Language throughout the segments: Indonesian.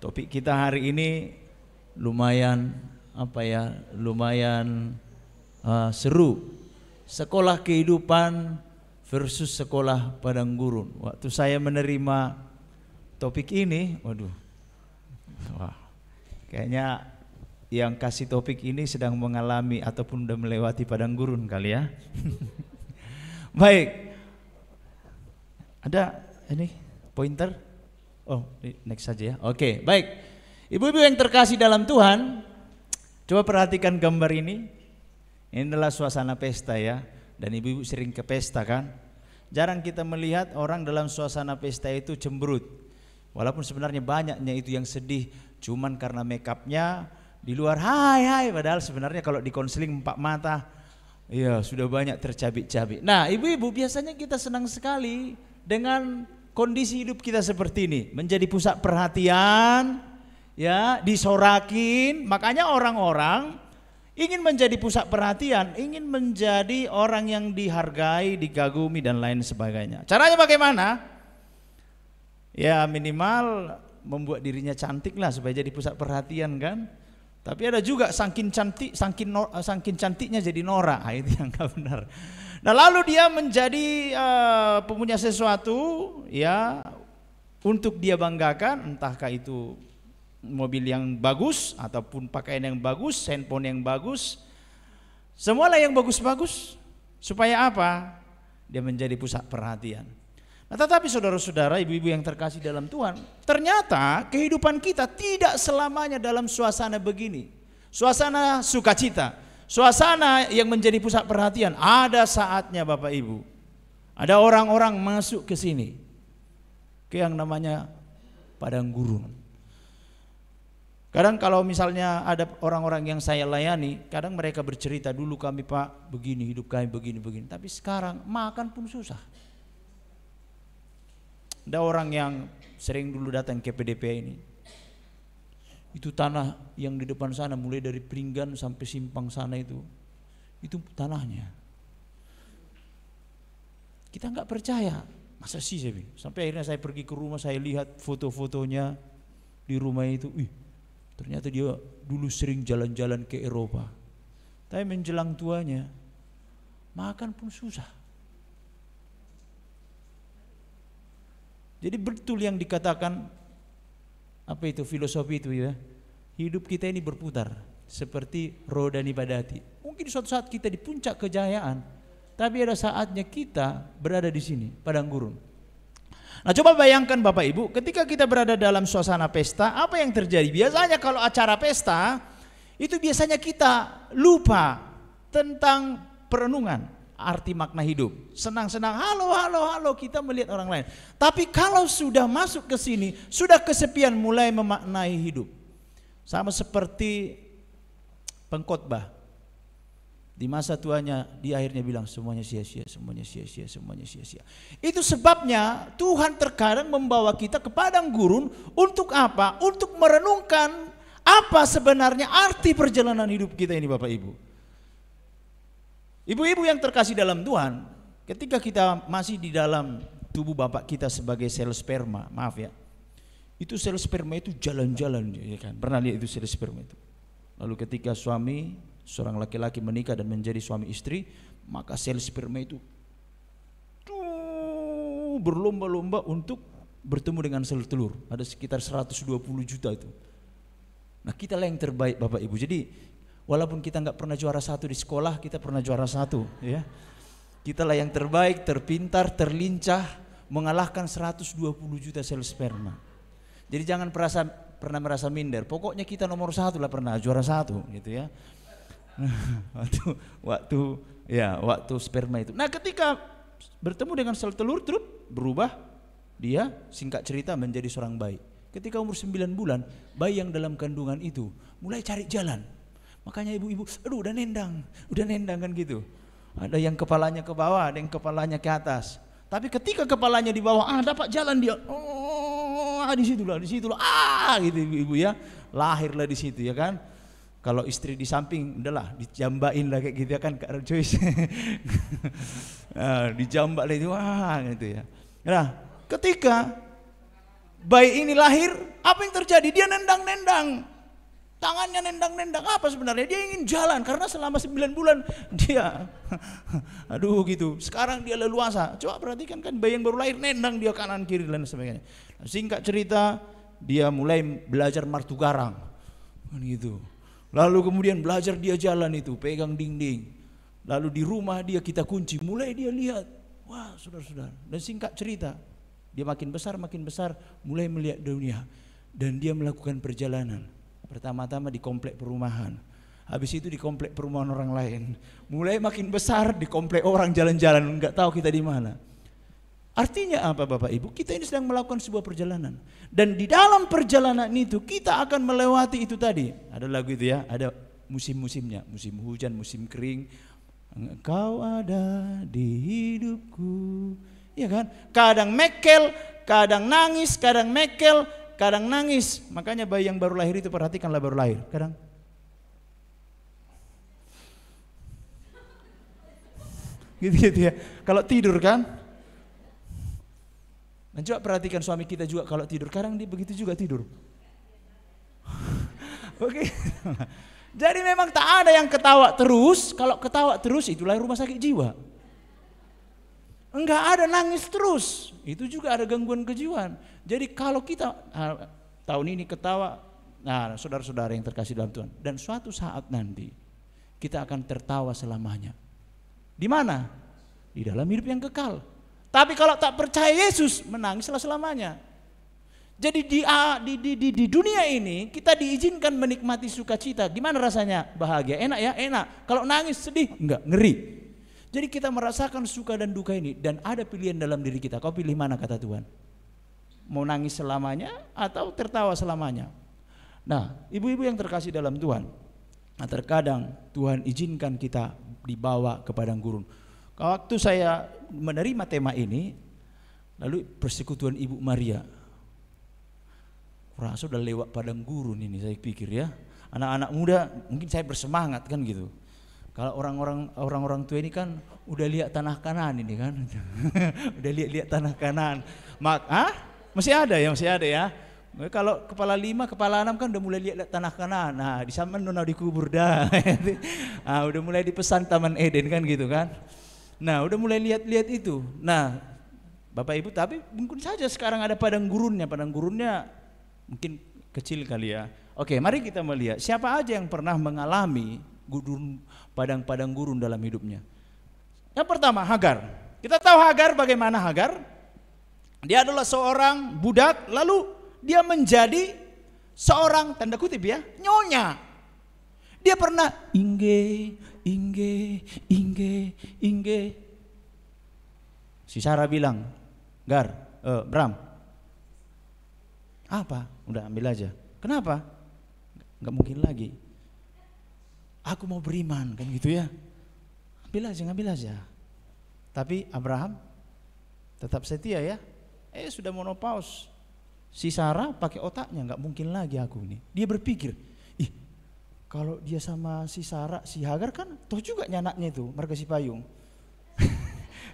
Topik kita hari ini lumayan seru. Sekolah kehidupan versus sekolah padang gurun. Waktu saya menerima topik ini, kayaknya yang kasih topik ini sedang mengalami ataupun sudah melewati padang gurun kali ya. Baik, ada ini pointer? Oh, next saja ya. Oke, baik. Ibu-ibu yang terkasih dalam Tuhan, coba perhatikan gambar ini. Ini adalah suasana pesta ya. Dan ibu-ibu sering ke pesta kan? Jarang kita melihat orang dalam suasana pesta itu cemberut. Walaupun sebenarnya banyaknya itu yang sedih, cuman karena make upnya di luar hai, padahal sebenarnya kalau di konseling empat mata, ya sudah banyak tercabik-cabik. Nah, ibu-ibu biasanya kita senang sekali dengan kondisi hidup kita seperti ini, menjadi pusat perhatian, ya, disorakin. Makanya orang-orang ingin menjadi pusat perhatian, ingin menjadi orang yang dihargai, dikagumi dan lain sebagainya. Caranya bagaimana? Ya minimal membuat dirinya cantik lah supaya jadi pusat perhatian kan. Tapi ada juga saking cantiknya jadi norak, itu yang gak benar. Nah lalu dia menjadi punya sesuatu ya untuk dia banggakan, entahkah itu mobil yang bagus ataupun pakaian yang bagus, handphone yang bagus, semualah yang bagus-bagus. Supaya apa? Dia menjadi pusat perhatian. Nah tetapi saudara-saudara, ibu-ibu yang terkasih dalam Tuhan, ternyata kehidupan kita tidak selamanya dalam suasana begini. Suasana sukacita, suasana yang menjadi pusat perhatian. Ada saatnya Bapak Ibu, ada orang-orang masuk ke sini, ke yang namanya padang gurun. Kadang kalau misalnya ada orang-orang yang saya layani, kadang mereka bercerita, dulu kami Pak begini, hidup kami begini. Tapi sekarang makan pun susah. Ada orang yang sering dulu datang ke PDP ini, itu tanah yang di depan sana mulai dari Pringgan sampai simpang sana itu tanahnya. Kita nggak percaya, masa sih saya bilang. Sampai akhirnya saya pergi ke rumah, saya lihat foto-fotonya di rumah itu, ternyata dia dulu sering jalan-jalan ke Eropa. Tapi menjelang tuanya, makan pun susah. Jadi betul yang dikatakan apa itu filosofi itu ya. Hidup kita ini berputar seperti roda nibadati. Mungkin suatu saat kita di puncak kejayaan, tapi ada saatnya kita berada di sini, padang gurun. Nah coba bayangkan Bapak Ibu, ketika kita berada dalam suasana pesta, apa yang terjadi? Biasanya kalau acara pesta, itu biasanya kita lupa tentang perenungan, arti makna hidup. Senang-senang, halo, kita melihat orang lain. Tapi kalau sudah masuk ke sini, sudah kesepian, mulai memaknai hidup. Sama seperti pengkhotbah. Di masa tuanya, dia akhirnya bilang semuanya sia-sia. Itu sebabnya Tuhan terkadang membawa kita ke padang gurun untuk apa? Untuk merenungkan apa sebenarnya arti perjalanan hidup kita ini Bapak Ibu. Ibu-ibu yang terkasih dalam Tuhan, ketika kita masih di dalam tubuh Bapak kita sebagai sel sperma, maaf ya, itu sel sperma itu jalan-jalan, ya kan? Pernah lihat itu sel sperma itu? Lalu ketika seorang laki-laki menikah dan menjadi suami istri, maka sel sperma itu berlomba-lomba untuk bertemu dengan sel telur. Ada sekitar 120 juta itu. Nah kita lah yang terbaik Bapak Ibu. Jadi walaupun kita nggak pernah juara satu di sekolah, kita pernah juara satu, ya. Kita lah yang terbaik, terpintar, terlincah, mengalahkan 120 juta sel sperma. Jadi jangan pernah merasa minder. Pokoknya kita nomor satu lah, pernah juara satu, gitu ya. waktu sperma itu. Nah ketika bertemu dengan sel telur, berubah, dia singkat cerita menjadi seorang bayi. Ketika umur 9 bulan, bayi yang dalam kandungan itu mulai cari jalan. Makanya ibu-ibu, udah nendang kan gitu. Ada yang kepalanya ke bawah, ada yang kepalanya ke atas. Tapi ketika kepalanya di bawah, dapat jalan dia. Di situlah, gitu ibu-ibu ya. Lahirlah di situ ya kan. Kalau istri di samping, udahlah dijambain lah kayak gitu ya kan Kak Joyce. Dijambak lah itu, gitu ya. Nah, ketika bayi ini lahir, apa yang terjadi? Dia nendang-nendang. Tangannya nendang-nendang. Apa sebenarnya? Dia ingin jalan karena selama 9 bulan dia aduh gitu. Sekarang dia leluasa. Coba perhatikan kan bayi yang baru lahir nendang dia kanan kiri dan sebagainya. Singkat cerita, dia mulai belajar martu garang. Kan gitu. Lalu kemudian belajar dia jalan itu, pegang dinding. Lalu di rumah dia kita kunci, mulai dia lihat. Wah, saudara-saudara. Dan singkat cerita, dia makin besar, mulai melihat dunia. Dan dia melakukan perjalanan. Pertama-tama di komplek perumahan. Habis itu di komplek perumahan orang lain. Mulai makin besar di komplek orang jalan-jalan, enggak tahu kita di mana. Artinya apa Bapak Ibu? Kita ini sedang melakukan sebuah perjalanan. Dan di dalam perjalanan itu kita akan melewati itu tadi. Ada lagu itu ya, ada musim-musimnya. Musim hujan, musim kering. Engkau ada di hidupku. Ya kan? Kadang mekel, kadang nangis, kadang mekel, kadang nangis. Makanya bayi yang baru lahir itu, perhatikanlah baru lahir. Kadang gitu-gitu ya. Kalau tidur kan. Dan coba perhatikan suami kita juga kalau tidur. Kadang dia begitu juga tidur. Oke. Jadi memang tak ada yang ketawa terus. Kalau ketawa terus itulah rumah sakit jiwa. Enggak ada nangis terus. Itu juga ada gangguan kejiwaan. Jadi kalau kita tahun ini ketawa, nah saudara-saudara yang terkasih dalam Tuhan, dan suatu saat nanti kita akan tertawa selamanya. Di mana? Di dalam hidup yang kekal. Tapi kalau tak percaya Yesus, menangislah selamanya. Jadi di dunia ini kita diizinkan menikmati sukacita. Gimana rasanya? Bahagia, enak ya? Enak. Kalau nangis, sedih? Enggak, ngeri. Jadi kita merasakan suka dan duka ini, dan ada pilihan dalam diri kita. Kau pilih mana kata Tuhan? Mau nangis selamanya atau tertawa selamanya? Nah, ibu-ibu yang terkasih dalam Tuhan, terkadang Tuhan izinkan kita dibawa ke padang gurun. Waktu saya menerima tema ini, lalu persekutuan Ibu Maria, rasa udah lewat padang gurun ini saya pikir ya. Anak-anak muda mungkin saya bersemangat kan gitu. Kalau orang-orang tua ini kan udah lihat tanah Kanaan ini kan. Udah lihat tanah Kanaan. Masih ada ya. Kalau kepala 5, kepala 6 kan udah mulai lihat tanah Kanaan. Nah, di sana nona dikubur dah. Udah mulai dipesan Taman Eden kan gitu kan. Nah, udah mulai lihat-lihat itu. Nah, Bapak Ibu, tapi mungkin saja sekarang ada padang gurunnya mungkin kecil kali ya. Oke, mari kita melihat siapa aja yang pernah mengalami padang gurun dalam hidupnya. Yang pertama, Hagar. Kita tahu Hagar, bagaimana Hagar? Dia adalah seorang budak, lalu dia menjadi seorang, tanda kutip ya, nyonya. Dia pernah Inge. Si Sarah bilang, Bram, apa? Udah ambil aja. Kenapa? Nggak mungkin lagi. Aku mau beriman kan gitu ya. Ambil aja. Tapi Abraham tetap setia ya. Sudah menopause. Si Sarah pakai otaknya, nggak mungkin lagi aku ini. Dia berpikir, kalau dia sama si Sarah, si Hagar kan toh juga anaknya itu, marga si payung.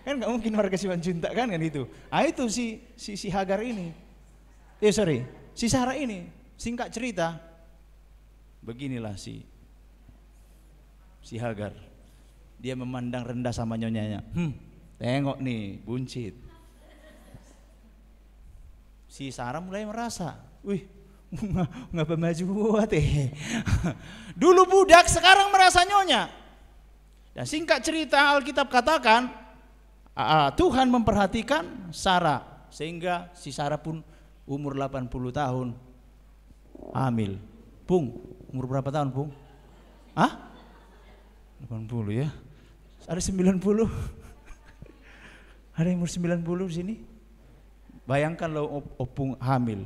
Kan nggak mungkin marga si Wanjunta kan itu. Itu si Hagar ini. Si Sarah ini, singkat cerita, beginilah si Hagar. Dia memandang rendah sama nyonyanya. Tengok nih, buncit. Si Sarah mulai merasa, ngapa maju buat Dulu budak, sekarang merasa nyonya. Dan singkat cerita Alkitab katakan, Tuhan memperhatikan Sarah, sehingga si Sarah pun umur 80 tahun hamil. Pung, umur berapa tahun Pung? 80 ya. Ada 90. Ada yang umur 90 di sini. Bayangkan lo Opung hamil.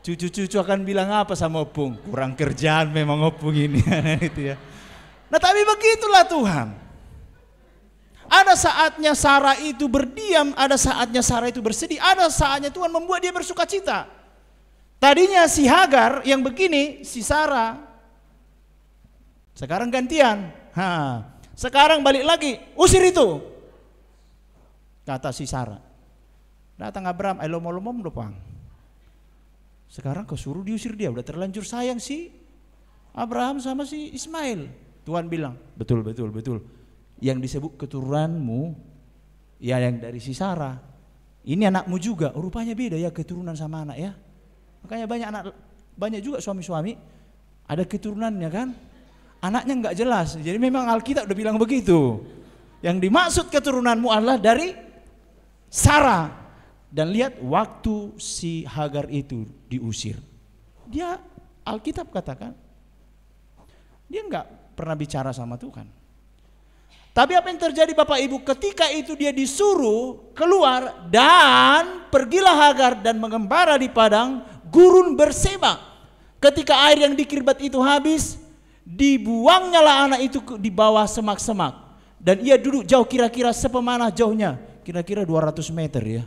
Cucu-cucu akan bilang apa sama Opung? Kurang kerjaan memang Opung ini. Itu ya. Nah, tapi begitulah Tuhan. Ada saatnya Sarah itu berdiam, ada saatnya Sarah itu bersedih, ada saatnya Tuhan membuat dia bersuka cita. Tadinya si Hagar yang begini, si Sarah. Sekarang gantian. Sekarang balik lagi, usir itu. kata si Sarah. Datang Abraham, lomom dopang. Sekarang kau suruh diusir dia, udah terlanjur sayang si Abraham sama si Ismail. Tuhan bilang, betul. Yang disebut keturunanmu, ya yang dari si Sarah. Ini anakmu juga, rupanya beda ya keturunan sama anak ya. Makanya banyak juga suami-suami ada keturunannya kan. Anaknya nggak jelas. Jadi memang Alkitab udah bilang begitu. Yang dimaksud keturunanmu adalah dari Sarah. Dan lihat waktu si Hagar itu diusir. Dia Alkitab katakan dia nggak pernah bicara sama Tuhan. Tapi apa yang terjadi Bapak Ibu, ketika itu dia disuruh keluar dan pergilah Hagar dan mengembara di padang gurun Berseba. Ketika air yang di Kirbat itu habis, dibuangnya lah anak itu di bawah semak-semak. Dan ia duduk jauh, kira-kira sepemanah jauhnya, kira-kira 200 meter ya.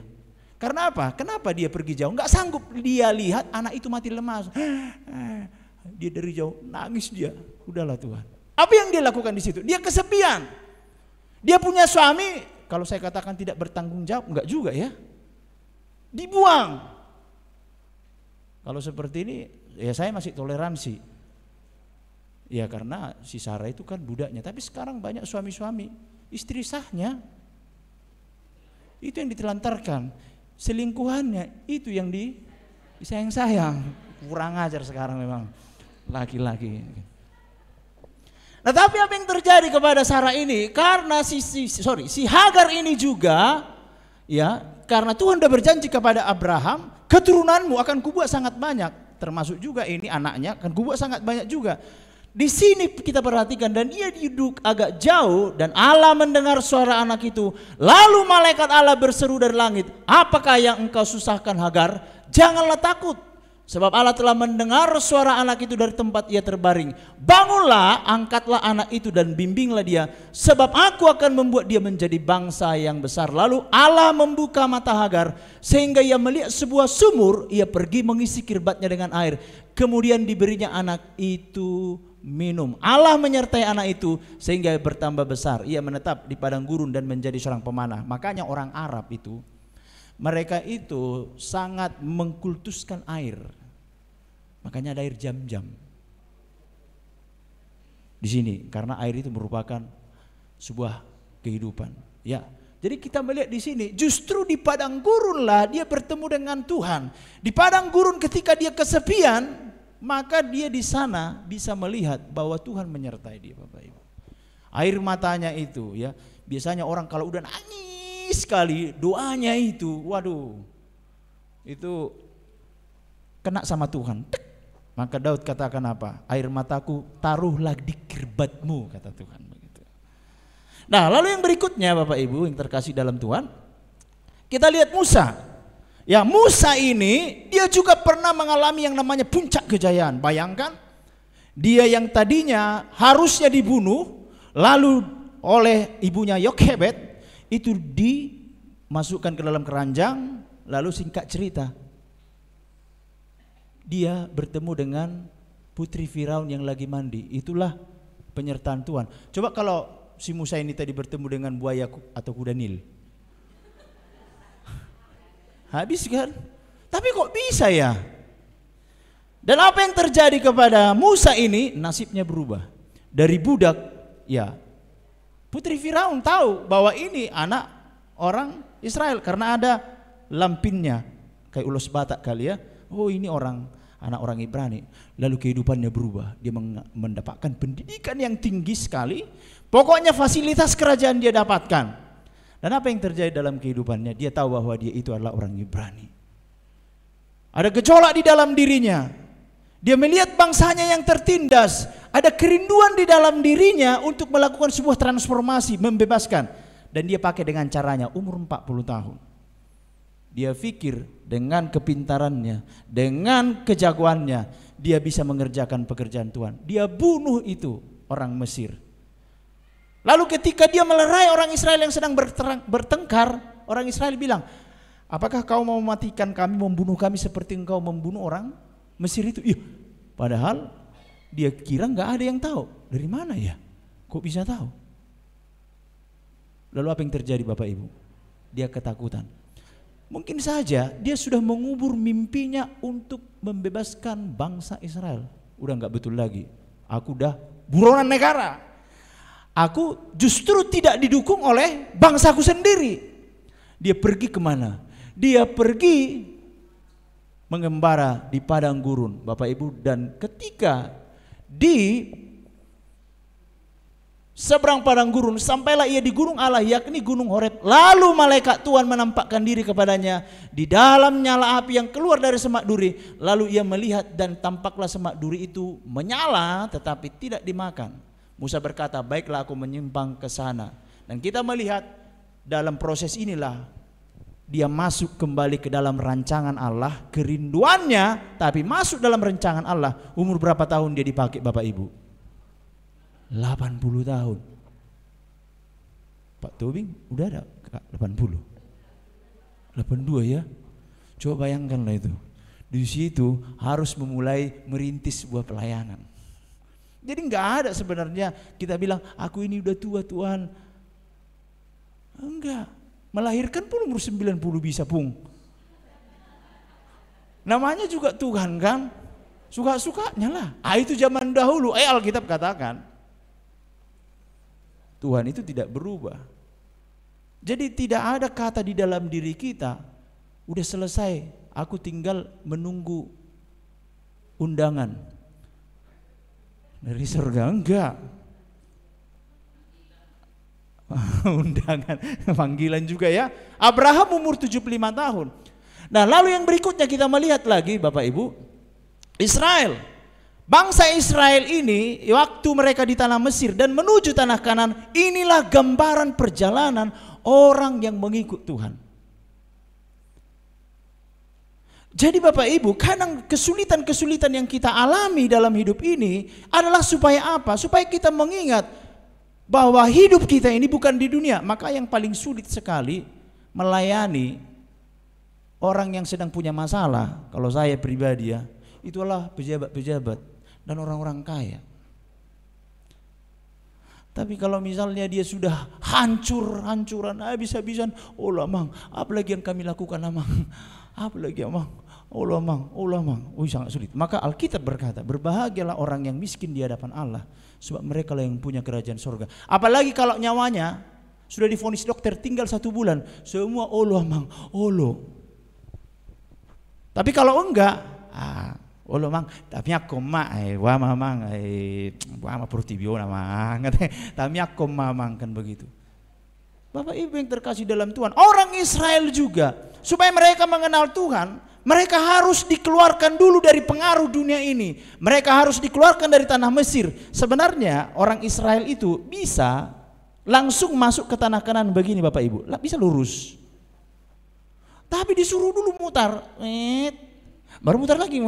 Karena apa? Kenapa dia pergi jauh? Nggak sanggup dia lihat anak itu mati lemas. Dia dari jauh nangis dia. Udahlah Tuhan. Apa yang dia lakukan di situ? Dia kesepian. Dia punya suami, kalau saya katakan tidak bertanggung jawab, enggak juga ya. Dibuang. Kalau seperti ini, ya saya masih toleransi. Ya karena si Sarah itu kan budaknya. Tapi sekarang banyak suami-suami, istri sahnya itu yang ditelantarkan. Selingkuhannya itu yang disayang-sayang. Kurang ajar sekarang memang laki-laki. Nah tapi apa yang terjadi kepada Sarah ini? Karena si Hagar ini juga ya, karena Tuhan sudah berjanji kepada Abraham, keturunanmu akan kubuat sangat banyak, termasuk juga ini anaknya akan kubuat sangat banyak juga. Di sini kita perhatikan, dan ia duduk agak jauh dan Allah mendengar suara anak itu. Lalu malaikat Allah berseru dari langit, apakah yang engkau susahkan Hagar? Janganlah takut, sebab Allah telah mendengar suara anak itu dari tempat ia terbaring. Bangunlah, angkatlah anak itu dan bimbinglah dia, sebab aku akan membuat dia menjadi bangsa yang besar. Lalu Allah membuka mata Hagar sehingga ia melihat sebuah sumur. Ia pergi mengisi kirbatnya dengan air. Kemudian diberinya anak itu minum. Allah menyertai anak itu sehingga bertambah besar. Ia menetap di padang gurun dan menjadi seorang pemanah. Makanya orang Arab itu, mereka itu sangat mengkultuskan air. Makanya ada air Zam-Zam di sini, karena air itu merupakan sebuah kehidupan. Ya, jadi kita melihat di sini, justru di padang gurun lah dia bertemu dengan Tuhan. Di padang gurun ketika dia kesepian, maka dia di sana bisa melihat bahwa Tuhan menyertai dia, Bapak Ibu. Air matanya itu ya, biasanya orang kalau udah nangis sekali, doanya itu, waduh, itu kena sama Tuhan. Maka Daud katakan apa? Air mataku taruhlah di kirbatmu, kata Tuhan begitu. Nah, lalu yang berikutnya Bapak Ibu yang terkasih dalam Tuhan, kita lihat Musa. Ya, Musa ini dia juga pernah mengalami yang namanya puncak kejayaan. Bayangkan, dia yang tadinya harusnya dibunuh, lalu oleh ibunya Yokhebed itu dimasukkan ke dalam keranjang. Lalu singkat cerita, dia bertemu dengan putri Firaun yang lagi mandi. Itulah penyertaan Tuhan. Coba kalau si Musa ini tadi bertemu dengan buaya atau kuda Nil, habis kan? Tapi kok bisa ya? Dan apa yang terjadi kepada Musa ini? Nasibnya berubah. Dari budak, ya putri Firaun tahu bahwa ini anak orang Israel karena ada lampinnya, kayak ulos batak kali ya. Oh ini anak orang Ibrani. Lalu kehidupannya berubah. Dia mendapatkan pendidikan yang tinggi sekali. Pokoknya fasilitas kerajaan dia dapatkan. Dan apa yang terjadi dalam kehidupannya? Dia tahu bahwa dia itu adalah orang Ibrani. Ada gejolak di dalam dirinya. Dia melihat bangsanya yang tertindas. Ada kerinduan di dalam dirinya untuk melakukan sebuah transformasi, membebaskan. Dan dia pakai dengan caranya, umur 40 tahun. Dia pikir dengan kepintarannya, dengan kejagoannya, dia bisa mengerjakan pekerjaan Tuhan. Dia bunuh itu orang Mesir. Lalu ketika dia melerai orang Israel yang sedang bertengkar, orang Israel bilang, apakah kau mau mematikan kami, membunuh kami seperti engkau membunuh orang Mesir itu? Iya. Padahal dia kira nggak ada yang tahu. Dari mana ya? Kok bisa tahu? Lalu apa yang terjadi Bapak Ibu? dia ketakutan. Mungkin saja dia sudah mengubur mimpinya untuk membebaskan bangsa Israel. Udah nggak betul lagi. Aku udah buronan negara. Aku justru tidak didukung oleh bangsaku sendiri. Dia pergi kemana? Dia pergi mengembara di padang gurun, Bapak Ibu, dan ketika di seberang padang gurun, sampailah ia di gunung Allah, yakni gunung Horeb. Lalu malaikat Tuhan menampakkan diri kepadanya di dalam nyala api yang keluar dari semak duri. Lalu ia melihat dan tampaklah semak duri itu menyala tetapi tidak dimakan. Musa berkata, baiklah aku menyimpang ke sana. Dan kita melihat dalam proses inilah dia masuk kembali ke dalam rancangan Allah, kerinduannya tapi masuk dalam rancangan Allah. Umur berapa tahun dia dipakai Bapak Ibu? 80 tahun. Pak Tobing udah ada 80? 82 ya. Coba bayangkanlah itu. Di situ harus memulai merintis sebuah pelayanan. Jadi nggak ada sebenarnya kita bilang aku ini udah tua Tuhan. Enggak. Melahirkan pun umur 90 bisa pung. Namanya juga Tuhan kan. Suka-sukanya lah. Itu zaman dahulu. Alkitab katakan. Tuhan itu tidak berubah. Jadi tidak ada kata di dalam diri kita, udah selesai, aku tinggal menunggu undangan dari surga. Enggak. Undangan, panggilan juga ya. Abraham umur 75 tahun. Nah lalu yang berikutnya kita melihat lagi Bapak Ibu, Israel. Bangsa Israel ini waktu mereka di tanah Mesir dan menuju tanah Kanan, inilah gambaran perjalanan orang yang mengikut Tuhan. Jadi Bapak Ibu, kadang kesulitan-kesulitan yang kita alami dalam hidup ini adalah supaya apa? Supaya kita mengingat bahwa hidup kita ini bukan di dunia. Maka yang paling sulit sekali melayani orang yang sedang punya masalah, kalau saya pribadi ya, itulah pejabat-pejabat dan orang-orang kaya. Tapi kalau misalnya dia sudah hancuran, habis-habisan, Allah mang, apalagi yang kami lakukan amang, apalagi amang, Allah mang, sangat sulit. Maka Alkitab berkata, berbahagialah orang yang miskin di hadapan Allah, sebab mereka lah yang punya kerajaan surga. Apalagi kalau nyawanya sudah divonis dokter tinggal 1 bulan, semua Allah mang, Allah. Tapi kalau enggak, Olo mang, tapi aku wama mang, wama pertibiona mang, tapi aku mang kan begitu. Bapak Ibu yang terkasih dalam Tuhan, orang Israel juga supaya mereka mengenal Tuhan, mereka harus dikeluarkan dulu dari pengaruh dunia ini. Mereka harus dikeluarkan dari tanah Mesir. Sebenarnya orang Israel itu bisa langsung masuk ke tanah Kanan begini Bapak Ibu, bisa lurus. Tapi disuruh dulu mutar, baru mutar lagi,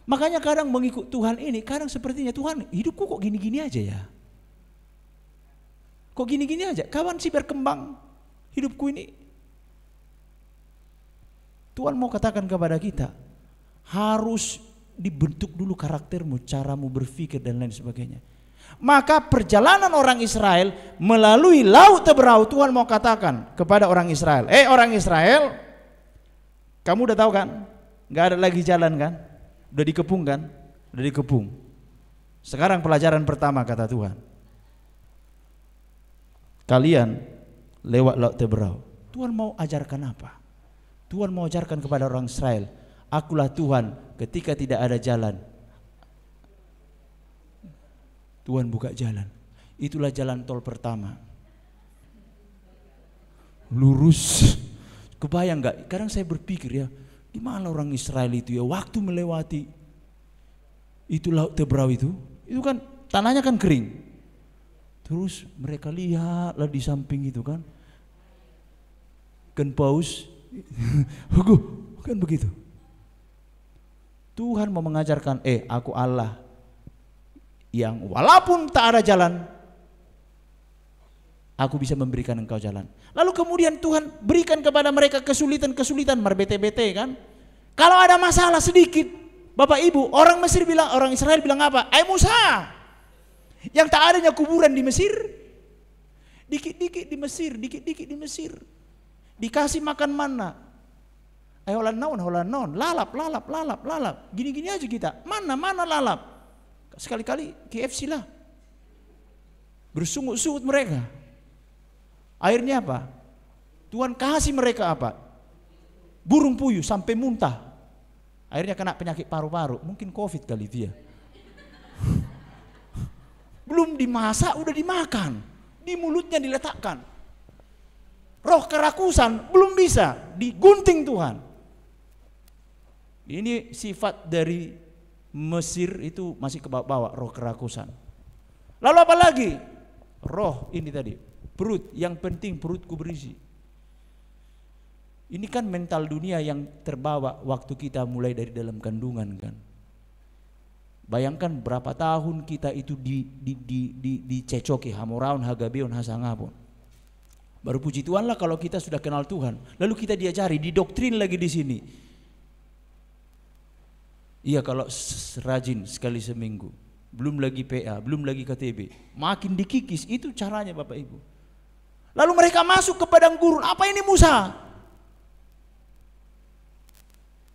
Makanya kadang mengikut Tuhan ini, kadang sepertinya Tuhan hidupku kok gini-gini aja ya. Kok gini-gini aja, kapan sih berkembang hidupku ini? Tuhan mau katakan kepada kita, harus dibentuk dulu karaktermu, caramu berpikir dan lain sebagainya. Maka perjalanan orang Israel melalui Laut Teberau, Tuhan mau katakan kepada orang Israel, orang Israel, kamu udah tahu kan, gak ada lagi jalan kan, udah dikepung kan, udah dikepung. Sekarang pelajaran pertama kata Tuhan, kalian lewat Laut Teberau. Tuhan mau ajarkan apa? Tuhan mau ajarkan kepada orang Israel, akulah Tuhan ketika tidak ada jalan, Tuhan buka jalan. Itulah jalan tol pertama, lurus. Kebayang gak? Kadang saya berpikir ya, gimana orang Israel itu ya waktu melewati itu Laut Teberau itu kan tanahnya kan kering. Terus mereka lihatlah di samping itu kan paus, kan begitu. Tuhan mau mengajarkan, aku Allah yang walaupun tak ada jalan, aku bisa memberikan engkau jalan. Lalu kemudian Tuhan berikan kepada mereka kesulitan-kesulitan, berbete-bete kan. Kalau ada masalah sedikit, Bapak Ibu, orang Israel bilang apa? Musa, yang tak adanya kuburan di Mesir, Dikit-dikit di Mesir, dikit-dikit di Mesir. Dikasih makan mana? Holan naon, lalap. Gini-gini aja kita. Mana lalap? Sekali-kali KFC lah. Bersungut-sungut mereka. Akhirnya apa? Tuhan kasih mereka apa? Burung puyuh sampai muntah. Akhirnya kena penyakit paru-paru. Mungkin COVID kali dia. Belum dimasak udah dimakan. Di mulutnya diletakkan. Roh kerakusan belum bisa. Digunting Tuhan. Ini sifat dari Mesir itu masih kebawa-bawa roh kerakusan. Lalu apa lagi? Roh ini tadi. Perut, yang penting perutku berisi. Ini kan mental dunia yang terbawa waktu kita mulai dari dalam kandungan kan. Bayangkan berapa tahun kita itu dicecoki, hamoraun, hagabeon, hasangabon. Baru puji Tuhan lah kalau kita sudah kenal Tuhan. Lalu kita diajari, didoktrin lagi di sini. Iya kalau rajin sekali seminggu. Belum lagi PA, belum lagi KTB. Makin dikikis, itu caranya Bapak Ibu. Lalu mereka masuk ke padang gurun. Apa ini Musa?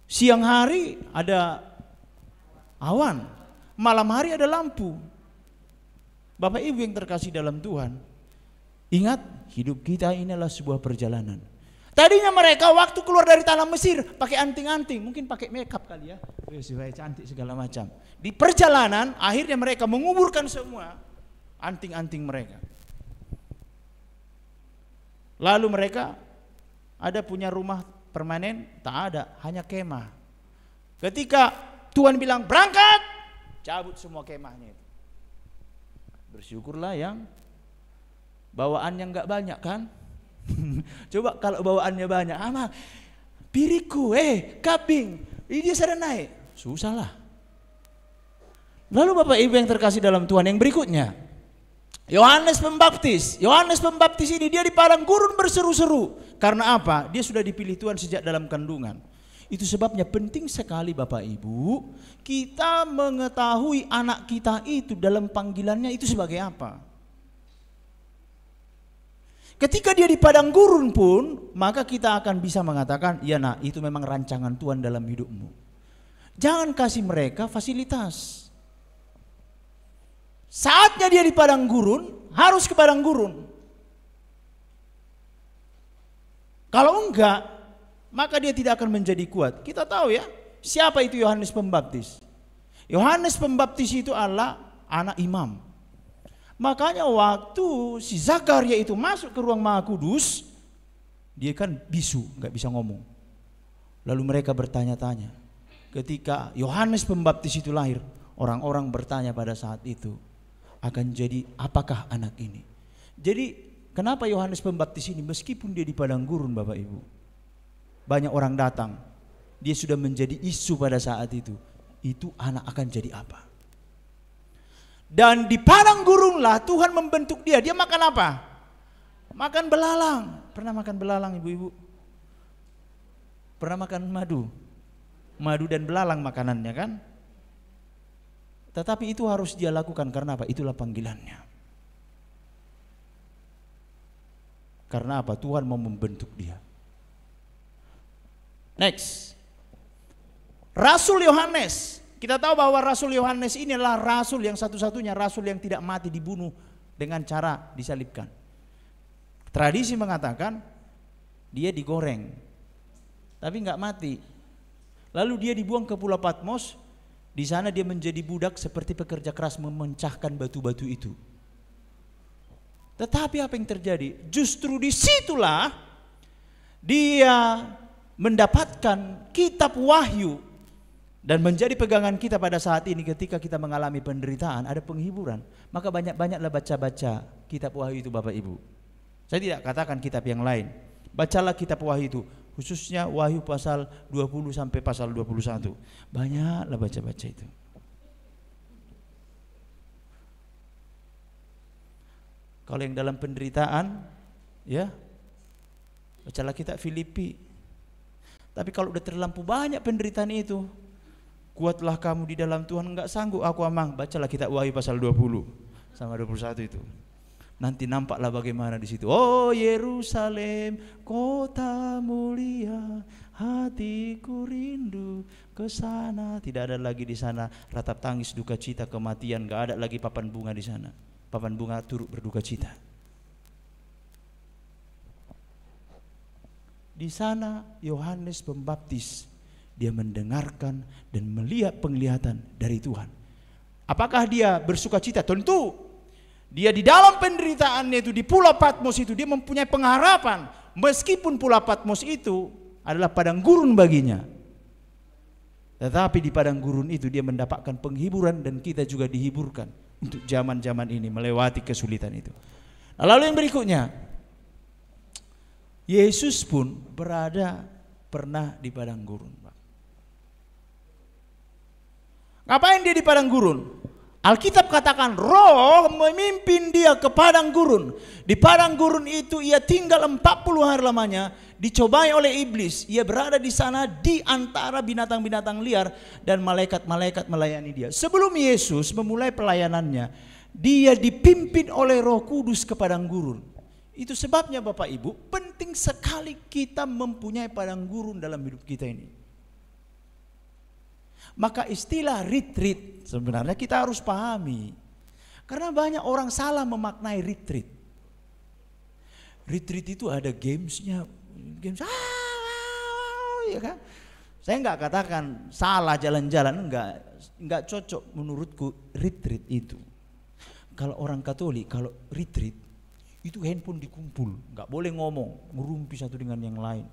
Siang hari ada awan, malam hari ada lampu. Bapak Ibu yang terkasih dalam Tuhan, ingat hidup kita ini adalah sebuah perjalanan. Tadinya mereka waktu keluar dari tanah Mesir pakai anting-anting, mungkin pakai makeup kali ya, supaya cantik segala macam. Di perjalanan akhirnya mereka menguburkan semua anting-anting mereka. Lalu mereka ada punya rumah permanen? Tak ada, hanya kemah. Ketika Tuhan bilang berangkat, cabut semua kemahnya itu. Bersyukurlah yang bawaannya enggak banyak kan? Coba kalau bawaannya banyak, piriku, kambing, ini saya naik, susah lah. Lalu Bapak Ibu yang terkasih dalam Tuhan, yang berikutnya, Yohanes Pembaptis. Yohanes Pembaptis ini dia di padang gurun berseru-seru. Karena apa? Dia sudah dipilih Tuhan sejak dalam kandungan. Itu sebabnya penting sekali Bapak Ibu, kita mengetahui anak kita itu dalam panggilannya itu sebagai apa. Ketika dia di padang gurun pun, maka kita akan bisa mengatakan, ya nak, itu memang rancangan Tuhan dalam hidupmu. Jangan kasih mereka fasilitas. Saatnya dia di padang gurun, harus ke padang gurun. Kalau enggak, maka dia tidak akan menjadi kuat. Kita tahu ya, siapa itu Yohanes Pembaptis? Yohanes Pembaptis itu adalah anak imam. Makanya waktu si Zakaria itu masuk ke ruang Maha Kudus, dia kan bisu, nggak bisa ngomong. Lalu mereka bertanya-tanya. Ketika Yohanes Pembaptis itu lahir, orang-orang bertanya pada saat itu, akan jadi apakah anak ini? Jadi kenapa Yohanes Pembaptis ini meskipun dia di padang gurun Bapak Ibu, banyak orang datang, dia sudah menjadi isu pada saat itu anak akan jadi apa? Dan di padang gurunlah Tuhan membentuk dia. Dia makan apa? Makan belalang. Pernah makan belalang ibu-ibu? Pernah makan madu? Madu dan belalang makanannya kan? Tetapi itu harus dia lakukan karena apa? Itulah panggilannya. Karena apa? Tuhan mau membentuk dia. Next. Rasul Yohanes. Kita tahu bahwa Rasul Yohanes ini adalah rasul yang satu-satunya rasul yang tidak mati, dibunuh dengan cara disalibkan. Tradisi mengatakan dia digoreng, tapi nggak mati. Lalu dia dibuang ke Pulau Patmos. Di sana dia menjadi budak seperti pekerja keras memecahkan batu-batu itu. Tetapi apa yang terjadi? Justru disitulah dia mendapatkan kitab Wahyu. Dan menjadi pegangan kita pada saat ini ketika kita mengalami penderitaan, ada penghiburan. Maka banyak-banyaklah baca-baca kitab Wahyu itu Bapak Ibu. Saya tidak katakan kitab yang lain. Bacalah kitab Wahyu itu, khususnya Wahyu pasal 20 sampai pasal 21. Banyaklah baca-baca itu. Kalau yang dalam penderitaan, ya, bacalah kitab Filipi. Tapi kalau udah terlampau banyak penderitaan itu, kuatlah kamu di dalam Tuhan, enggak sanggup aku amang. Bacalah kitab Wahyu pasal 20 sama 21 itu. Nanti nampaklah bagaimana di situ. Oh Yerusalem, kota mulia, hatiku rindu ke sana. Tidak ada lagi di sana ratap tangis, duka cita, kematian. Gak ada lagi papan bunga di sana. Papan bunga turut berduka cita. Di sana Yohanes Pembaptis, dia mendengarkan dan melihat penglihatan dari Tuhan. Apakah dia bersuka cita? Tentu. Dia di dalam penderitaannya itu, di Pulau Patmos itu, dia mempunyai pengharapan. Meskipun Pulau Patmos itu adalah padang gurun baginya, tetapi di padang gurun itu dia mendapatkan penghiburan, dan kita juga dihiburkan untuk zaman-zaman ini melewati kesulitan itu. Nah, lalu yang berikutnya, Yesus pun pernah di padang gurun. Ngapain dia di padang gurun? Alkitab katakan Roh memimpin dia ke padang gurun. Di padang gurun itu ia tinggal 40 hari lamanya, dicobai oleh iblis. Ia berada di sana di antara binatang-binatang liar, dan malaikat-malaikat melayani dia. Sebelum Yesus memulai pelayanannya, dia dipimpin oleh Roh Kudus ke padang gurun. Itu sebabnya Bapak Ibu, penting sekali kita mempunyai padang gurun dalam hidup kita ini. Maka istilah retreat sebenarnya kita harus pahami. Karena banyak orang salah memaknai retreat. Retreat itu ada gamesnya, games, ya kan? Saya nggak katakan salah jalan-jalan, nggak cocok menurutku retreat itu. Kalau orang Katolik, kalau retreat itu handphone dikumpul, nggak boleh ngomong, ngerumpi satu dengan yang lain.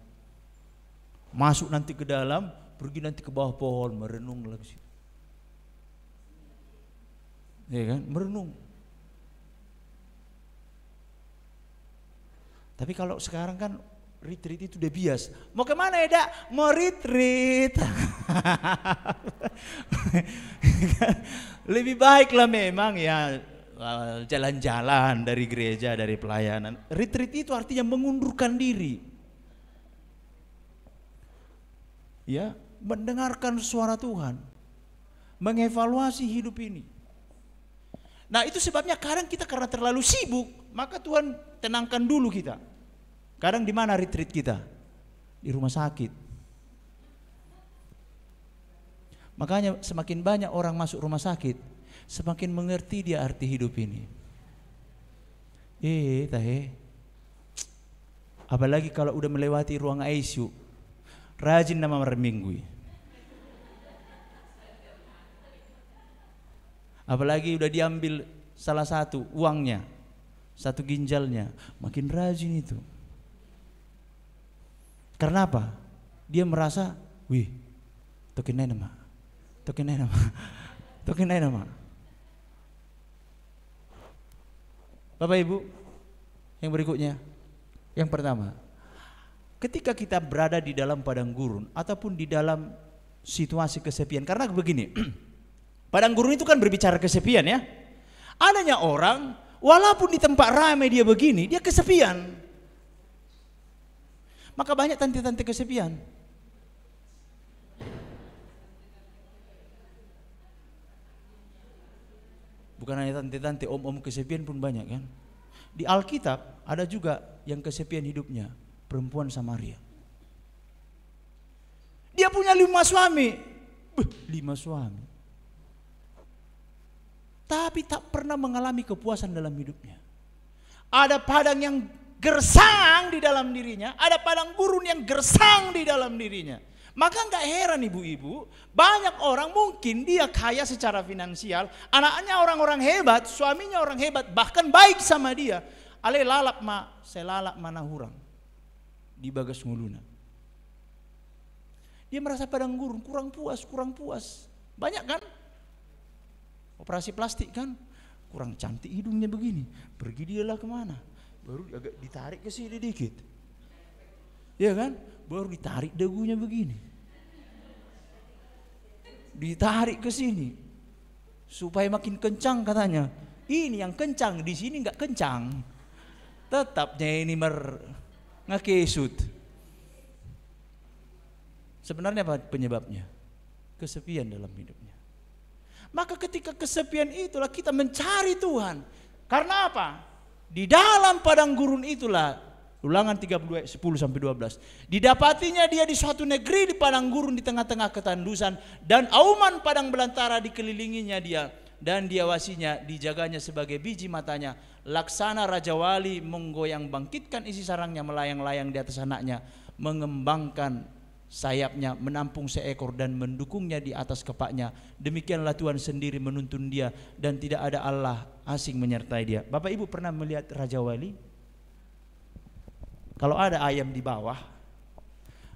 Masuk nanti ke dalam, pergi nanti ke bawah pohon, merenung lagi. Ya kan, merenung. Tapi kalau sekarang kan retreat itu udah bias. Mau kemana ya Dak? Mau retreat. Lebih baik lah memang ya jalan-jalan dari gereja, dari pelayanan. Retreat itu artinya mengundurkan diri. Ya, mendengarkan suara Tuhan, mengevaluasi hidup ini. Nah, itu sebabnya kadang kita karena terlalu sibuk, maka Tuhan tenangkan dulu kita. Kadang di mana retreat kita? Di rumah sakit. Makanya semakin banyak orang masuk rumah sakit, semakin mengerti dia arti hidup ini. Apalagi kalau udah melewati ruang ICU, rajin nama merminggui. Apalagi udah diambil salah satu uangnya, satu ginjalnya, makin rajin itu. Karena apa? Dia merasa, wih, tokenai nama. Bapak Ibu, yang berikutnya, yang pertama, ketika kita berada di dalam padang gurun ataupun di dalam situasi kesepian, karena begini, padang gurun itu kan berbicara kesepian ya. Adanya orang, walaupun di tempat ramai dia begini, dia kesepian. Maka banyak tante-tante kesepian. Bukan hanya tante-tante, om-om kesepian pun banyak kan. Di Alkitab ada juga yang kesepian hidupnya, perempuan Samaria. Dia punya 5 suami. 5 suami. Tapi tak pernah mengalami kepuasan dalam hidupnya. Ada padang yang gersang di dalam dirinya, ada padang gurun yang gersang di dalam dirinya. Maka enggak heran ibu-ibu, banyak orang mungkin dia kaya secara finansial, anaknya orang-orang hebat, suaminya orang hebat, bahkan baik sama dia. Ale lalap ma, selalap mana hurang di bagas nguluna. Dia merasa padang gurun, kurang puas. Banyak kan? Operasi plastik kan? Kurang cantik hidungnya begini, pergi dialah kemana? Baru agak ditarik ke sini dikit, ya kan? Baru ditarik dagunya begini, ditarik ke sini supaya makin kencang katanya. Ini yang kencang, di sini nggak kencang. Tetapnya ini ngakesut. Sebenarnya apa penyebabnya? Kesepian dalam hidupnya. Maka ketika kesepian itulah kita mencari Tuhan. Karena apa? Di dalam padang gurun itulah, Ulangan 32 10-12. Didapatinya dia di suatu negeri di padang gurun di tengah-tengah ketandusan, dan auman padang belantara dikelilinginya dia, dan diawasinya, dijaganya sebagai biji matanya. Laksana Raja Wali menggoyang bangkitkan isi sarangnya, melayang-layang di atas anaknya, mengembangkan sayapnya, menampung seekor dan mendukungnya di atas kepaknya. Demikianlah Tuhan sendiri menuntun dia, dan tidak ada Allah asing menyertai dia. Bapak Ibu pernah melihat Raja Wali? Kalau ada ayam di bawah,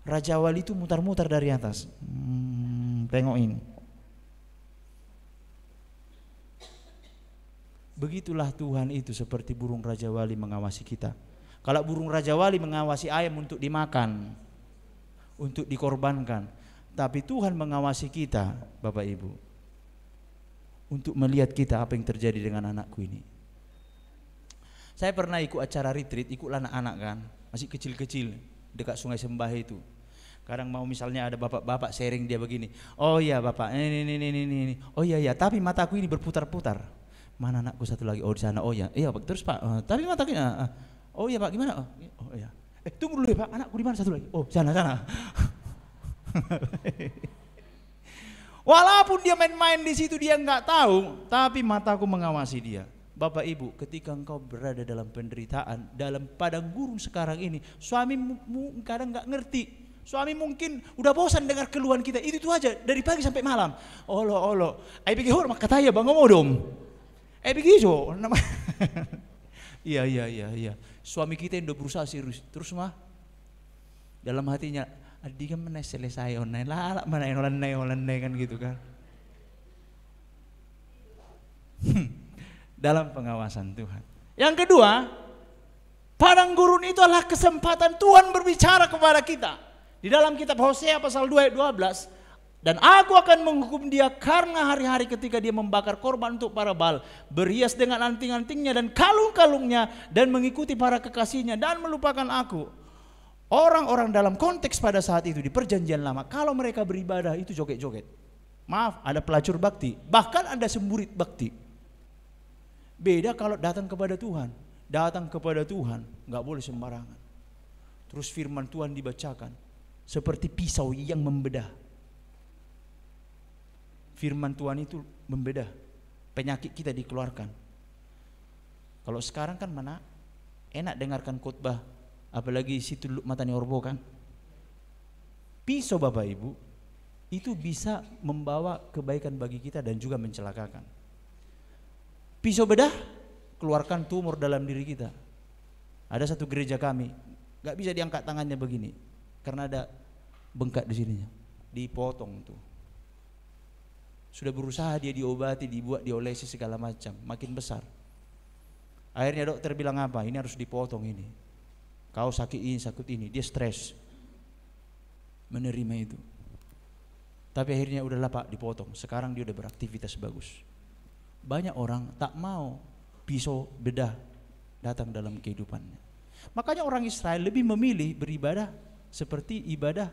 Raja Wali itu mutar-mutar dari atas. Tengok ini. Begitulah Tuhan itu seperti burung Raja Wali mengawasi kita. Kalau burung Raja Wali mengawasi ayam untuk dimakan, untuk dikorbankan, tapi Tuhan mengawasi kita, Bapak Ibu, untuk melihat kita apa yang terjadi dengan anakku ini. Saya pernah ikut acara retreat, ikutlah anak-anak kan, masih kecil-kecil dekat Sungai Sembah itu. Kadang mau misalnya ada bapak-bapak sharing dia begini, oh iya bapak, ini, oh iya, tapi mataku ini berputar-putar. Mana anakku satu lagi? Oh di sana. Oh iya, iya pak. Terus pak, tapi mataku ini, oh iya pak, gimana? Oh iya. Tunggu dulu ya pak, anakku di mana satu lagi? Oh sana. Walaupun dia main-main di situ dia nggak tahu, tapi mataku mengawasi dia. Bapak Ibu, ketika engkau berada dalam penderitaan, dalam padang gurun sekarang ini, suami kadang nggak ngerti. Suami mungkin udah bosan dengar keluhan kita, itu aja dari pagi sampai malam. Olo, ai pergi hormat katanya bang ngomong. Begitu. Iya. Suami kita yang udah berusaha serius, terus mah dalam hatinya, adi kan mana selesai online lah, mana online kan gitu kan. Dalam pengawasan Tuhan. Yang kedua, padang gurun itu adalah kesempatan Tuhan berbicara kepada kita. Di dalam kitab Hosea pasal 2 ayat 12, dan aku akan menghukum dia karena hari-hari ketika dia membakar korban untuk para Baal, berhias dengan anting-antingnya dan kalung-kalungnya, dan mengikuti para kekasihnya dan melupakan aku. Orang-orang dalam konteks pada saat itu di perjanjian lama, kalau mereka beribadah itu joget-joget. Maaf, ada pelacur bakti, bahkan ada semburit bakti. Beda kalau datang kepada Tuhan. Datang kepada Tuhan nggak boleh sembarangan. Terus firman Tuhan dibacakan seperti pisau yang membedah. Firman Tuhan itu membedah, penyakit kita dikeluarkan. Kalau sekarang kan mana enak dengarkan khotbah, apalagi situ Matani Orbo kan. Pisau Bapak Ibu itu bisa membawa kebaikan bagi kita dan juga mencelakakan. Pisau bedah keluarkan tumor dalam diri kita. Ada satu gereja kami nggak bisa diangkat tangannya begini karena ada bengkak di sininya, dipotong tuh. Sudah berusaha dia diobati, dibuat diolesi segala macam, makin besar. Akhirnya dokter bilang apa? Ini harus dipotong ini. Kau sakit ini, dia stres. Menerima itu. Tapi akhirnya udahlah Pak dipotong. Sekarang dia udah beraktivitas bagus. Banyak orang tak mau pisau bedah datang dalam kehidupannya. Makanya orang Israel lebih memilih beribadah seperti ibadah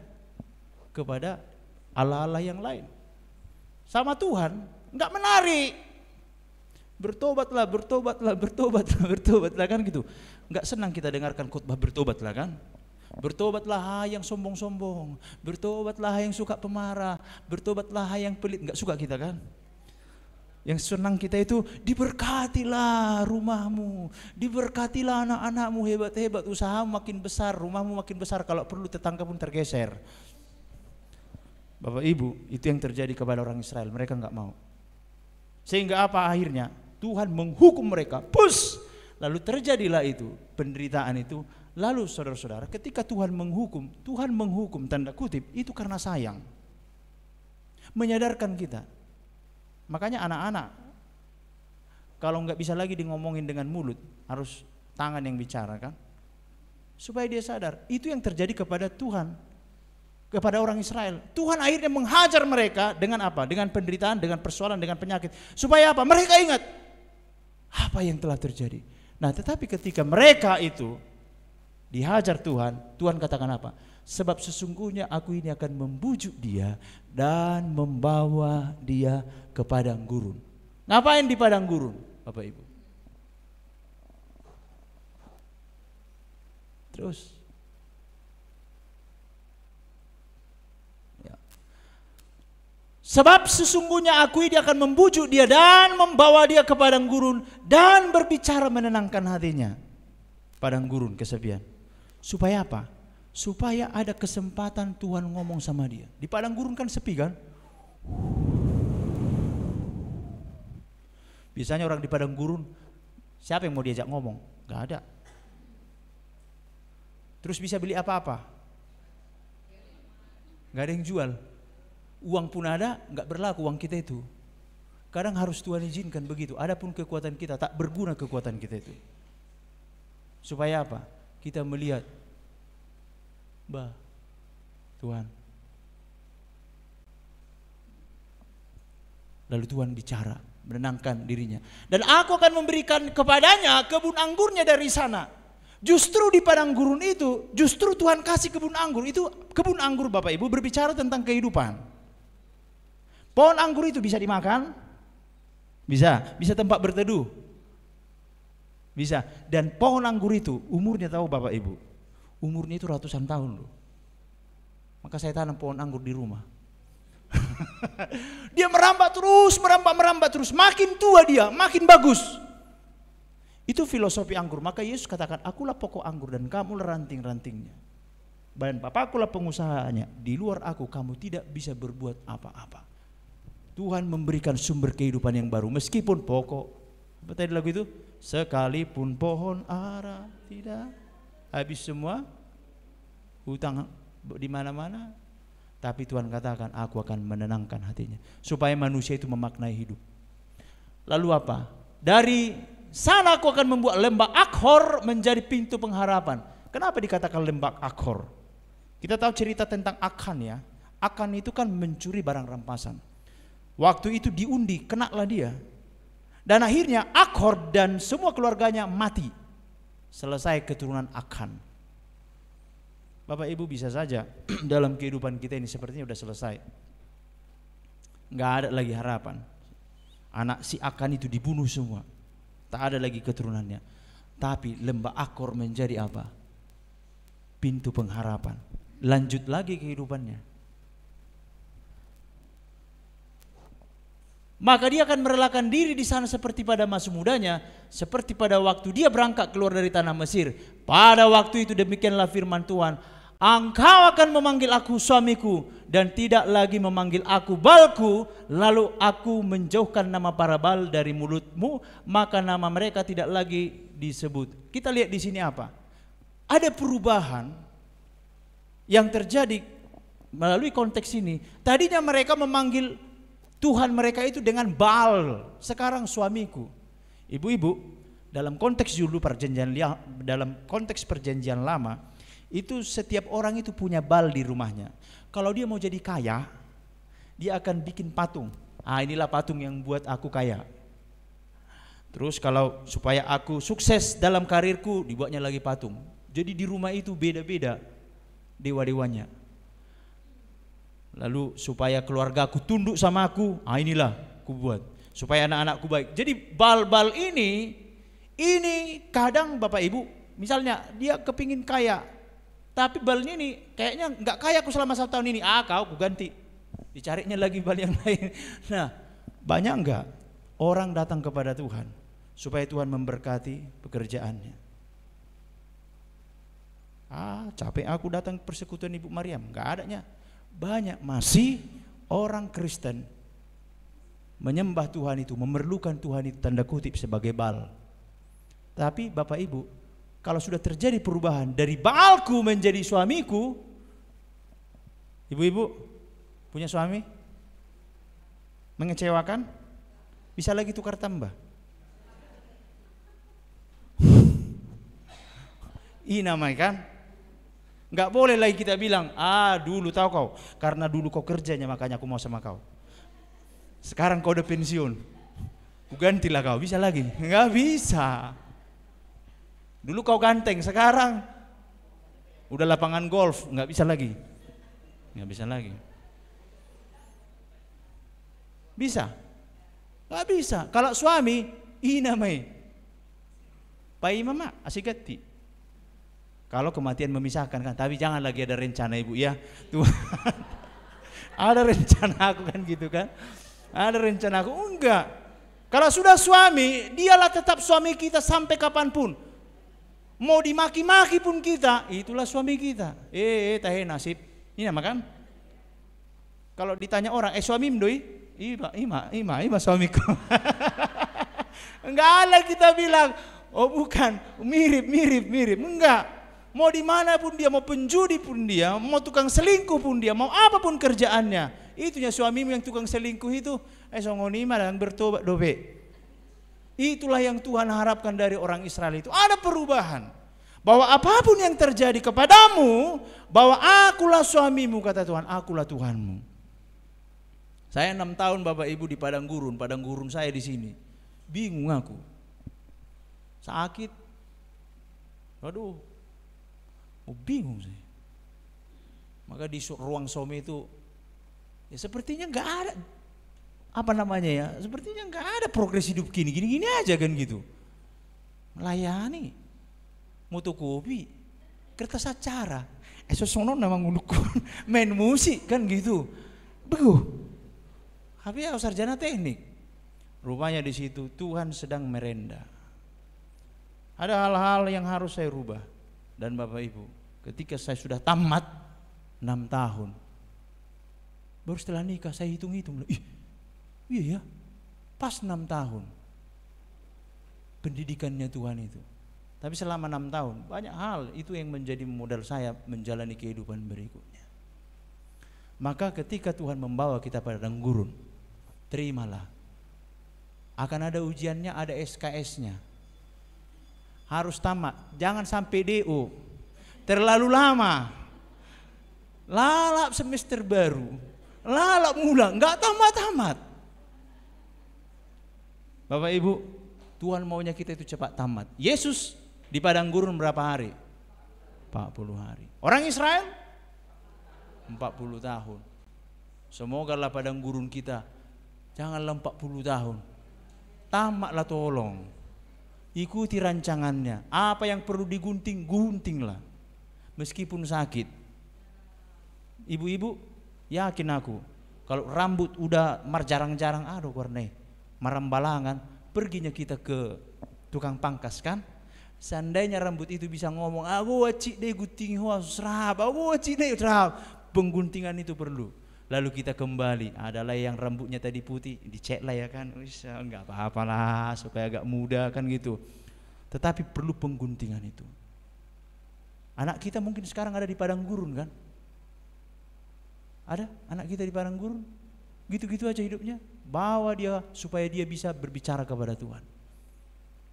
kepada Allah-Allah yang lain. Sama Tuhan enggak menarik. Bertobatlah kan gitu. Enggak senang kita dengarkan khotbah bertobatlah kan. Bertobatlah hai yang sombong-sombong, bertobatlah hai yang suka pemarah, bertobatlah hai yang pelit, enggak suka kita kan. Yang senang kita itu diberkatilah rumahmu, diberkatilah anak-anakmu, hebat-hebat, usahamu makin besar, rumahmu makin besar, kalau perlu tetangga pun tergeser. Bapak Ibu, itu yang terjadi kepada orang Israel, mereka enggak mau. Sehingga apa akhirnya? Tuhan menghukum mereka, pus. Lalu terjadilah itu, penderitaan itu. Lalu saudara-saudara, ketika Tuhan menghukum tanda kutip, itu karena sayang. Menyadarkan kita. Makanya anak-anak kalau nggak bisa lagi ngomongin dengan mulut, harus tangan yang bicara kan, supaya dia sadar. Itu yang terjadi kepada Tuhan, kepada orang Israel. Tuhan akhirnya menghajar mereka dengan apa? Dengan penderitaan, dengan persoalan, dengan penyakit. Supaya apa? Mereka ingat apa yang telah terjadi. Nah, tetapi ketika mereka itu dihajar Tuhan, Tuhan katakan apa? Sebab sesungguhnya aku ini akan membujuk dia dan membawa dia ke padang gurun. Ngapain di padang gurun, Bapak Ibu? Terus. Ya. Sebab sesungguhnya aku ini akan membujuk dia dan membawa dia ke padang gurun dan berbicara menenangkan hatinya. Padang gurun, kesepian. Supaya apa? Supaya ada kesempatan Tuhan ngomong sama dia. Di padang gurun kan sepi kan? Biasanya orang di padang gurun, siapa yang mau diajak ngomong? Gak ada. Terus bisa beli apa-apa? Gak ada yang jual. Uang pun ada, gak berlaku uang kita itu. Kadang harus Tuhan izinkan begitu. Adapun kekuatan kita, tak berguna kekuatan kita itu. Supaya apa? Kita melihat, Tuhan. Lalu Tuhan bicara, menenangkan dirinya. Dan aku akan memberikan kepadanya kebun anggurnya dari sana. Justru di padang gurun itu, justru Tuhan kasih kebun anggur. Itu kebun anggur Bapak Ibu berbicara tentang kehidupan. Pohon anggur itu bisa dimakan? Bisa tempat berteduh? Bisa. Dan pohon anggur itu umurnya tahu Bapak Ibu? Umurnya itu ratusan tahun loh. Maka saya tanam pohon anggur di rumah. Dia merambat terus, makin tua dia, makin bagus. Itu filosofi anggur. Maka Yesus katakan, akulah pokok anggur dan kamulah ranting-rantingnya. Dan Bapakkulah pengusahanya. Di luar aku kamu tidak bisa berbuat apa-apa. Tuhan memberikan sumber kehidupan yang baru meskipun pokok. Apa tadi lagu itu? Sekalipun pohon ara tidak habis semua, hutang di mana-mana. Tapi Tuhan katakan, aku akan menenangkan hatinya. Supaya manusia itu memaknai hidup. Lalu apa? Dari sana aku akan membuat lembah Akhor menjadi pintu pengharapan. Kenapa dikatakan lembah Akhor? Kita tahu cerita tentang Akan ya. Akan itu kan mencuri barang rampasan. Waktu itu diundi, kenalah dia. Dan akhirnya Akhor dan semua keluarganya mati. Selesai keturunan Akan. Bapak Ibu bisa saja dalam kehidupan kita ini sepertinya sudah selesai. Nggak ada lagi harapan. Anak si Akan itu dibunuh semua. Tak ada lagi keturunannya. Tapi lembah Akhor menjadi apa? Pintu pengharapan. Lanjut lagi kehidupannya. Maka dia akan merelakan diri di sana seperti pada masa mudanya, seperti pada waktu dia berangkat keluar dari tanah Mesir. Pada waktu itu demikianlah firman Tuhan, engkau akan memanggil aku suamiku dan tidak lagi memanggil aku Balku, lalu aku menjauhkan nama para Bal dari mulutmu, maka nama mereka tidak lagi disebut. Kita lihat di sini apa? Ada perubahan yang terjadi melalui konteks ini. Tadinya mereka memanggil Tuhan mereka itu dengan Baal, sekarang suamiku. Ibu-ibu, dalam konteks dulu perjanjian lama, itu setiap orang itu punya Baal di rumahnya. Kalau dia mau jadi kaya, dia akan bikin patung. Inilah patung yang buat aku kaya. Terus kalau supaya aku sukses dalam karirku, dibuatnya lagi patung. Jadi di rumah itu beda-beda dewa-dewanya. Lalu supaya keluarga aku tunduk sama aku, inilah aku buat. Supaya anak-anakku baik. Jadi Baal-Baal ini kadang Bapak Ibu, misalnya dia kepingin kaya, tapi Baalnya ini kayaknya nggak kaya aku selama 1 tahun ini. Kau ganti. Dicarinya lagi Baal yang lain. Nah, banyak enggak orang datang kepada Tuhan supaya Tuhan memberkati pekerjaannya. Capek aku datang persekutuan Ibu Maryam, enggak adanya. Banyak masih orang Kristen menyembah Tuhan itu, memerlukan Tuhan itu tanda kutip sebagai Baal. Tapi Bapak Ibu, kalau sudah terjadi perubahan dari Baalku menjadi suamiku, ibu-ibu punya suami mengecewakan, bisa lagi tukar tambah. Ini namanya kan, nggak boleh lagi kita bilang, dulu tahu kau, karena dulu kau kerjanya makanya aku mau sama kau. Sekarang kau udah pensiun, ku gantilah kau, bisa lagi? Nggak bisa. Dulu kau ganteng, sekarang udah lapangan golf, nggak bisa lagi. Nggak bisa lagi. Bisa? Nggak bisa. Kalau suami, ini namanya Pai Mama Asigati. Kalau kematian memisahkan kan, tapi jangan lagi ada rencana ibu ya. Tuhan, ada rencana aku kan gitu kan. Ada rencana aku, enggak. Kalau sudah suami, dialah tetap suami kita sampai kapanpun. Mau dimaki-maki pun kita, itulah suami kita. Tahe nasib. Ini nama kan? Kalau ditanya orang, suami mdoi? Ima suamiku. Enggak ada kita bilang, oh bukan, mirip. Enggak. Mau di mana pun dia, mau penjudi pun dia, mau tukang selingkuh pun dia, mau apapun kerjaannya. Itunya suamimu yang tukang selingkuh itu, songonima dan bertobat dobe. Itulah yang Tuhan harapkan dari orang Israel itu. Ada perubahan. Bahwa apapun yang terjadi kepadamu, bahwa akulah suamimu, kata Tuhan, akulah Tuhanmu. Saya 6 tahun Bapak Ibu di padang gurun saya di sini. Bingung aku. Sakit. Waduh. Bingung saya. Maka di ruang some itu ya sepertinya enggak ada apa namanya ya? Sepertinya enggak ada progres hidup gini aja kan gitu. Melayani. Mutu kopi. Kertas acara. Sono memang ngulukun main musik kan gitu. Begitu. Tapi ya sarjana teknik. Rupanya di situ Tuhan sedang merenda. Ada hal-hal yang harus saya rubah. Dan Bapak Ibu, ketika saya sudah tamat 6 tahun, baru setelah nikah saya hitung-hitung, iya ya, pas 6 tahun pendidikannya Tuhan itu. Tapi selama 6 tahun banyak hal itu yang menjadi modal saya menjalani kehidupan berikutnya. Maka ketika Tuhan membawa kita pada padang gurun, terimalah. Akan ada ujiannya, ada SKS-nya. Harus tamat, jangan sampai DO. Terlalu lama. Lalap semester baru. Lalap ngulang, enggak tamat-tamat. Bapak Ibu, Tuhan maunya kita itu cepat tamat. Yesus di padang gurun berapa hari? 40 hari. Orang Israel 40 tahun. Semogalah padang gurun kita janganlah 40 tahun. Tamatlah tolong. Ikuti rancangannya. Apa yang perlu digunting, guntinglah. Meskipun sakit. Ibu-ibu, yakin aku, kalau rambut udah jarang-jarang, aduh warnanya marambalangan, perginya kita ke tukang pangkas kan. Seandainya rambut itu bisa ngomong, aku wajib deh gunting serap, aku wajib deh serap. Pengguntingan itu perlu. Lalu kita kembali, adalah yang rambutnya tadi putih, dicek lah ya kan, enggak apa-apalah supaya agak muda kan gitu. Tetapi perlu pengguntingan itu. Anak kita mungkin sekarang ada di padang gurun kan? Ada anak kita di padang gurun, gitu-gitu aja hidupnya. Bawa dia supaya dia bisa berbicara kepada Tuhan.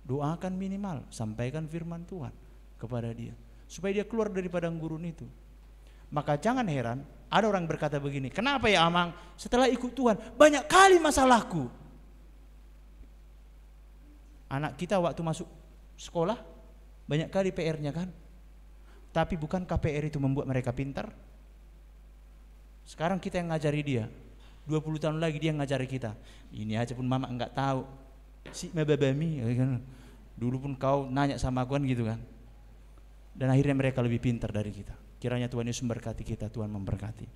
Doakan minimal, sampaikan firman Tuhan kepada dia, supaya dia keluar dari padang gurun itu. Maka jangan heran, ada orang berkata begini, kenapa ya Amang setelah ikut Tuhan banyak kali masalahku. Anak kita waktu masuk sekolah banyak kali PR-nya kan. Tapi bukankah PR itu membuat mereka pintar? Sekarang kita yang ngajari dia, 20 tahun lagi dia ngajari kita. Ini aja pun mama enggak tahu. Si mababami kan. Dulu pun kau nanya sama aku kan gitu kan. Dan akhirnya mereka lebih pintar dari kita. Kiranya Tuhan Yesus memberkati kita, Tuhan memberkati.